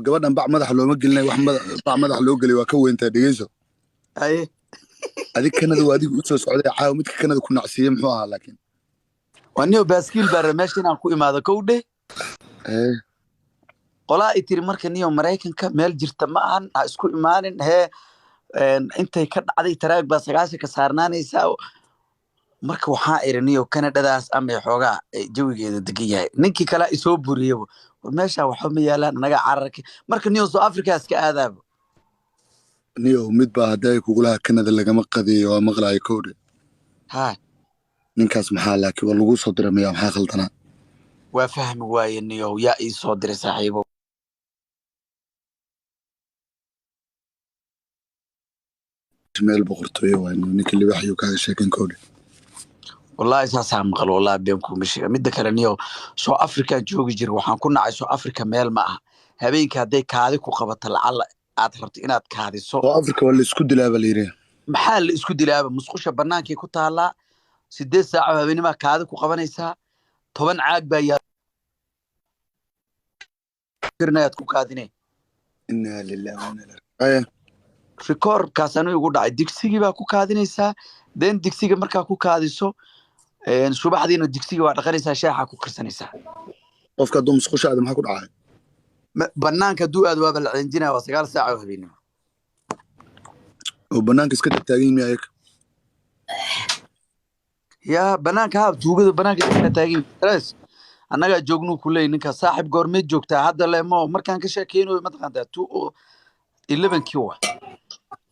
gabadhan bac madax looma gelinay wax bac madax loo gelay waa ka weyntaa dhigeyso haye adig kanada waa adigu u soo socday caaw midka kanada ku nacsiiyey muxuu ahaa laakiin waa niyo baaskiil baa meesha inaan ku imaado kowdhe qolaa ay tiri marka niyo maraykanka meel jirta ma ahan ha isku imaanin hee intay ka dhacday taraag baa 9 ka saarnaanaysaa marka waxaa iri niyo kanadadaas ama xoogaa jawigeeda degan yahay ninkii kale isoo buriyay meesha waxa ma yaalaan anaga cararka marka niyo South Africa iska aadaabo niyo mid baa haday kugulaha kanada lagama qadiyo waa maqlaay kowdhe ha ninkaas maxaa laakiin waa lagu soo diray miyaa maxaa khaldana waa fahmi waaye niyo yaa ii soo diray saaxiibo meel boqortooyo waa ninka libaxyo kaaga sheekan kowdhe wallahi saasa maqal wallahi been ku mishiga mid kale niyo South Africa joogi jir waxaan ku nacay South Africa meel ma aha habeenka haday kaadi ku qabato lacala aad rabto inaad kaadiso South Africa wala isku dilaaba leeyahay maxaa la isku dilaaba musqusha banaankii ku taala 8 saac habeenima kaadi ku qabanaysa 10 caag baa yaa firnaad ku kaadinay inna lillahi wa inna ilaihi record kaasanu ugu dhacay digsiga baa ku kaadinaysa den digsiga markaa ku kaadiso subaxdiina digsiga waa dhaqanaysa shaaxa ku karsanaysa qofka dum musqushaada maxaa ku dhacay banaanka duu aad waa balcinjina waa 9 saac oo habeenimo oo banaanka iska taagan yahay ya banaanka ha tuugada banaanka iska taagan stress anaga joognu kulay ninka saaxib goormeed joogtaa hadda leemo markaan ka sheekeyno ma taqaantaa 11 kiwa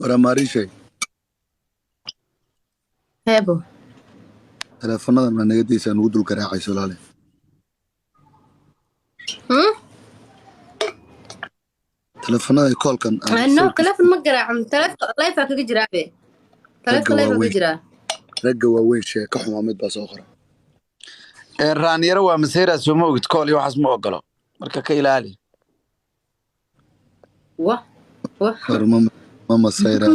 wara maarishay hebo telefoonada ma naga diisaan ugu dul garaacay solaale telefoonada koolkan no telefoon ma garaacam telefoon live ka jiraabe telefoon live ka jiraa ragga waa weyn sheeko xumaa mid baa soo qora raaniyaro waa maseera soo moogid kool iyo waxas ma ogolo marka ka ilaali wa mama sayra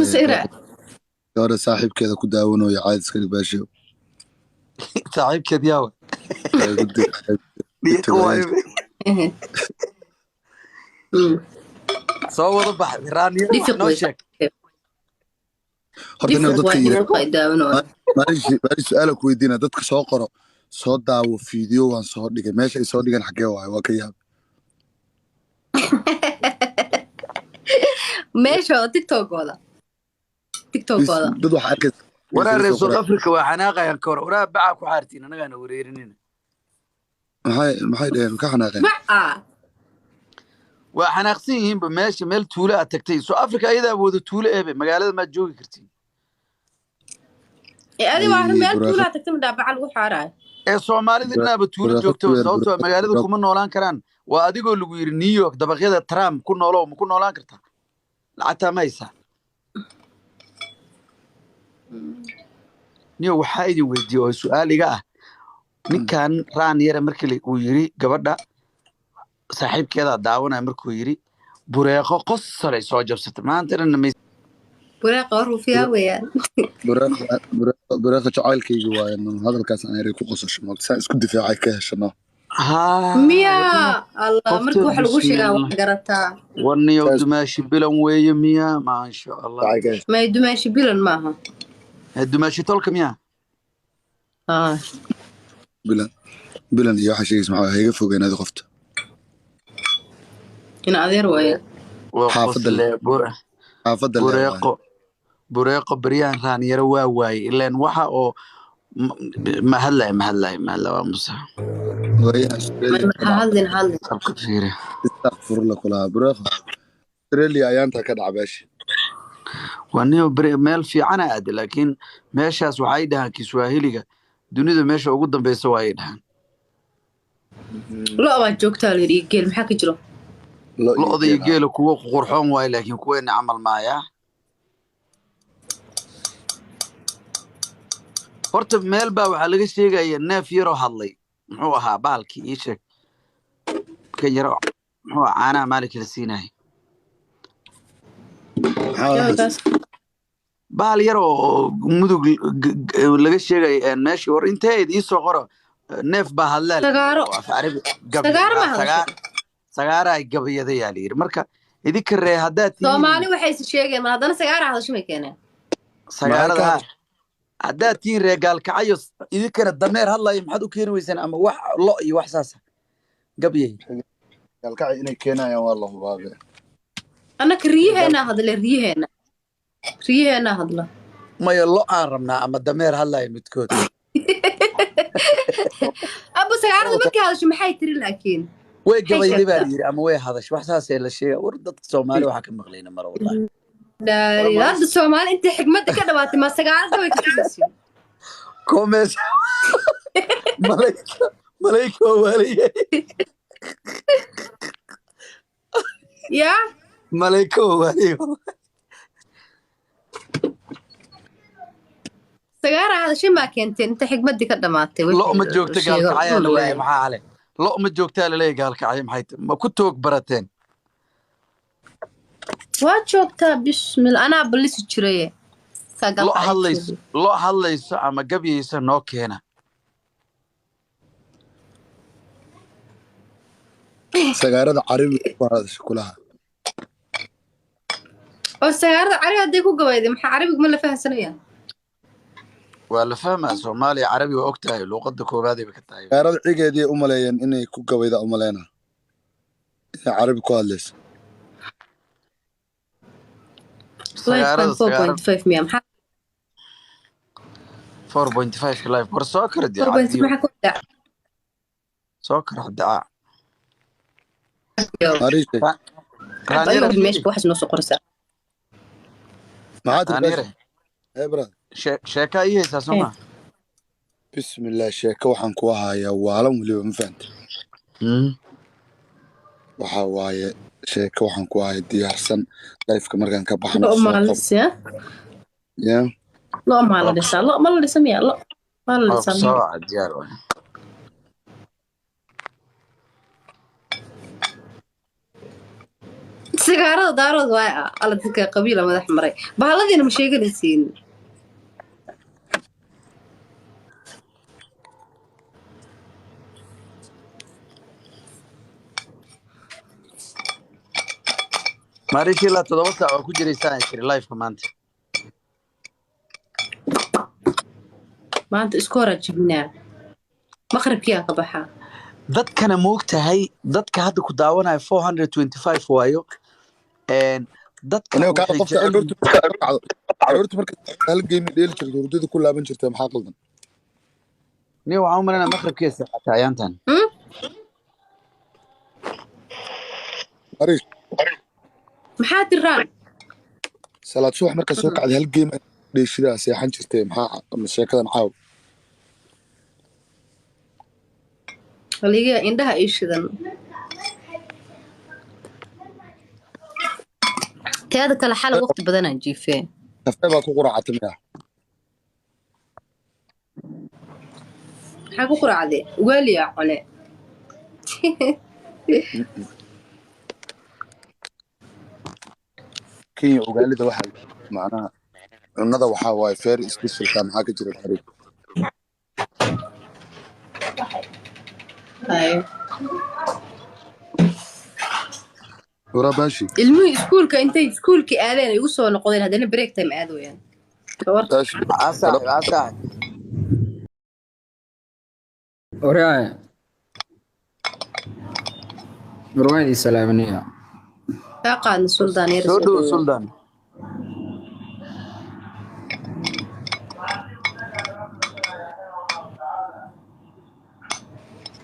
gabadha saaxiibkeeda ku daawanayo caadiska dhibaasho saaxiibkeed yaawa soo wada baxay raaniyaro noo sheeg horta dadka yiri su'aal ku weydiina dadka soo qoro soo daawo video waan soo dhigay meesha ay soo dhigan xagee waa ka yaab meesha TikTok wada dad waxa arkay waraa South Africa waa xanaaqayaan ka hor waraa baca ku xaartiin anaga wareerinina maxay dheen ka xanaaqeen waa xanaaqsan yihiin ba meesha meel tuulo aad tagtay South Africa ayada wada tuulo eebe magaalada ma joogi kartiin adi waa meel tuulo aad tagtay ma bacal ugu xaaray Soomaalida inaaba tuulo joogto sababtoo magaalada kuma noolaan karaan waa adigoo lagu yiri New York dabaqyada Trump ku noolo ma ku noolaan kartaa lacagta maysa niyo waxa idin weydiiyo su'aal iga ah ninkan raan yara markii uu yiri gabadha saaxiibkeeda daawanay markuu yiri bureeqo qossalay soo jabsatay maanta inna bureeqo ruufiya weeyaan bureeqo jacaylkayga waa hadalkaas aan yiri ku qosasho maanta isku difaacay ka heshano miya Allah markuu wax lagu sheegaa wax garataa waniyo dumaashi bilan weeye miya ma sha Allah ma dumaashi bilan maaha dumaashi tolka miya bilan iyo waxa sheegis maxaa hayga fogeenaad qofta in adeer waaye xaafadda bureeqo bariyaan raan yara waa waaye ileen waxa oo ma hadlay waa musa hadlin استغفر كلها برافو استراليا ayaanta ka dhacbaashi waniyo meel fiican aad laakiin meeshaas waxay dhahan Kiswahiliga dunida meesha ugu dambaysa way dhahan loo waa joogtaa leeyahay geel maxaa ka jiro looda iyo geel kuwa qurxoon way laakiin kuweena amal maaya horta meel baa waxa laga sheegaya neef yaro hadlay muxuu ahaa baalkii ii sheeg ka yaro muxuu caana maalك la siinay baal yaro mudug laga sheegay meeshii hor inteed ii soo qoro neef baa hadlay sagaara ay gabayada yaa la yiri marka idinka ree haddaad tihiin Soomaali waxay is sheegeen ma haddana sagaara hadasho may keeneen sagaarada haddaad tihiin ree gaalkacyo idinkana dameer hadlayo maxaad u keeni weysaan ama wax lo iyo wax saasa gabyay gaalkacyo inay keenayaan waa la hubaabe annaka riyaheena hadla maya lo aan rabnaa ama dameer hadlayo midkood abu sagaarada markay hadasho maxay tiri laakiin way gabayday baa la yiri ama way hadash wax saasee la sheega war dadka Soomaali waxa ka maqlayna mar wallahi hadda Soomaali inta xigmada ka dhawaatay ma sagaarada way ka tigaysaa كوميس ملايكة والية يا ملايكة والية سجارة هذا شيء ما كنت أنت حكمتي كده ماتي لا ما جوكت قال كعيا ليه محا عليه لا ما جوكت ليه قال كعيا محيت ما كنت برتين واتشوكتا بسم الله أنا بلش تشريه لا هالليس أما قبل يصير نوك هنا سجارة عربي كلها أو سجارة عربي هديكوا قوايد محا عربي ما فيها سنة ولا فاهمة سومالي عربي وقتها لغة كوبادي بكتاي سجارة عيقة دي أملاين إني كو قوايد أملاينا عربي كواليس سجارة 4.5 مية محا 4.5 لايف بر سوكر دي 4.5 محا كودا سوكر الدعاء ماريشي أيوة ماشي بوحش نص قرصة معاد رانيري إيه براد شيكا إيه ساسوما بسم الله شيكا وحن كوها يا وعالم ولي مفانت waxa waaye sheeko waxaan ku ahay diyaarsan live-ka markaan ka baxno لا ما لا لسه لا ما لا لسه ميا لا ما لا لسه ساعة ديار سيجارة دارود واقع على تلك قبيلة مدح مري بهالذي أنا مش يجلسين ماريشي لا تضبطها أو كجري ساعة شري لايف كمانت ما أنت إسكورة جبنا مخرب كيا قبحة dadkana moogtahay dadka hadda ku daawanaya 425 waayo dadka marka hal game dheel jirto hurdada ku laaban jirtay maxaa qaldan niyo waxaan u maleynayaa maqribkiisa xataa ayaantan arish maxaa tiraan salaad subax marka soo kacday hal game dheeshida seexan jirtay maxaa sheekadan caaw aliga indhaha ishidan teeda kale xal waqti badan aan jiifeen kafee baa ku quraacatay miya maxaa ku quraacday waaliya cune kenya ogaalida waxa macnaha cunnada waxaa waaye fair specialka maxaa ka jira xariib ورا باشي المهم سكولك انت سكولك آلين يوصلوا نقودين هذين بريك تايم آدو يعني باشي عسى ورياي برويدي سلامنية تاقع السلطان يا سودو سلطان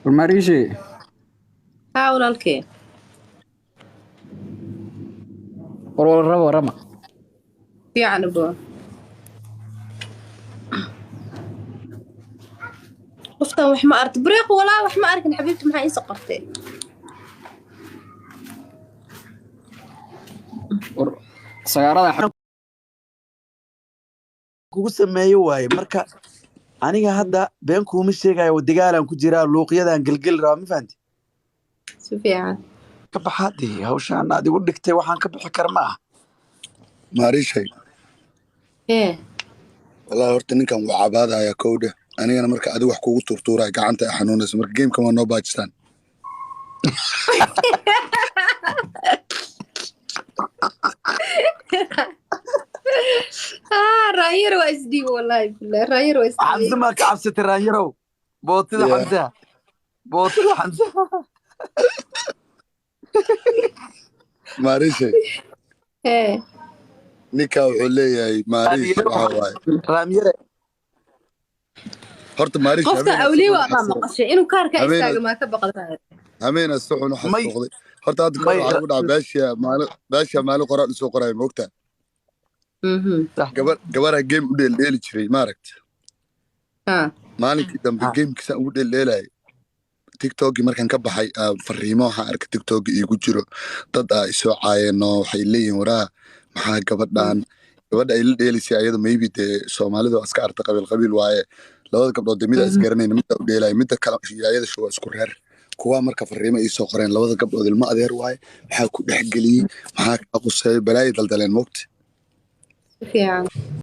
المريشي حاول الكي ورما في عنبه قفتها وحما أرت بريق ولا وحما أركن حبيبتي محاين سقفتي سيارة kugu sameeyo waaye marka aniga hadda been kuuma sheegayo wadagaalan ku jiraa luuqyadan galgal raba ma fahanti si fiican ka baxaadii hawshaan aad igu dhigtay waxaan ka bixi kar ma ah maarishay wallahi horta ninkan wuu cabaadaya kowdha anigana marka adigu wax kugu turtuuraya gacanta ay xanuunayso marka gameka waa noo baajistaan راير واسدي والله بالله راير واسدي حمزة ما كعبسة الرايرو بوتي يا. حمزة بوتي حمزة maarishay ايه ninkaa wuxuu leeyahay maariish waxa waaye راميرة horta maariish قفت اولي وما مقشي انو كاركا أمين. استاغ ما كبقدها hameena si xun u xasuuqday horta hadda may- waxaa lagu dhaca beesha maalin qoraal isoo qoraya moogtaa gabaraa game u dheeldheeli jiray maaragta ها maalinkii dambe gamekiisaan ugu dheeldheelayay tiktokii markaan ka baxay fariimo waxaan arkay tiktok iigu jiro dad isoo caayeenoo waxay leeyihiin waraa maxaa gabadha ay la dheelisay ayada maybe dee soomaalida waa iska arta qabiil waaye labada gabdhood dee mida isgaranayna midda u dheelaya midda kale ayada waa isku reer kuwaa marka fariimo iisoo qoreen labada gabdhood ilmo adeer waaye maxaa ku dhexgeliyey maxaa kaa quseeyo balaayay daldaleen moogta في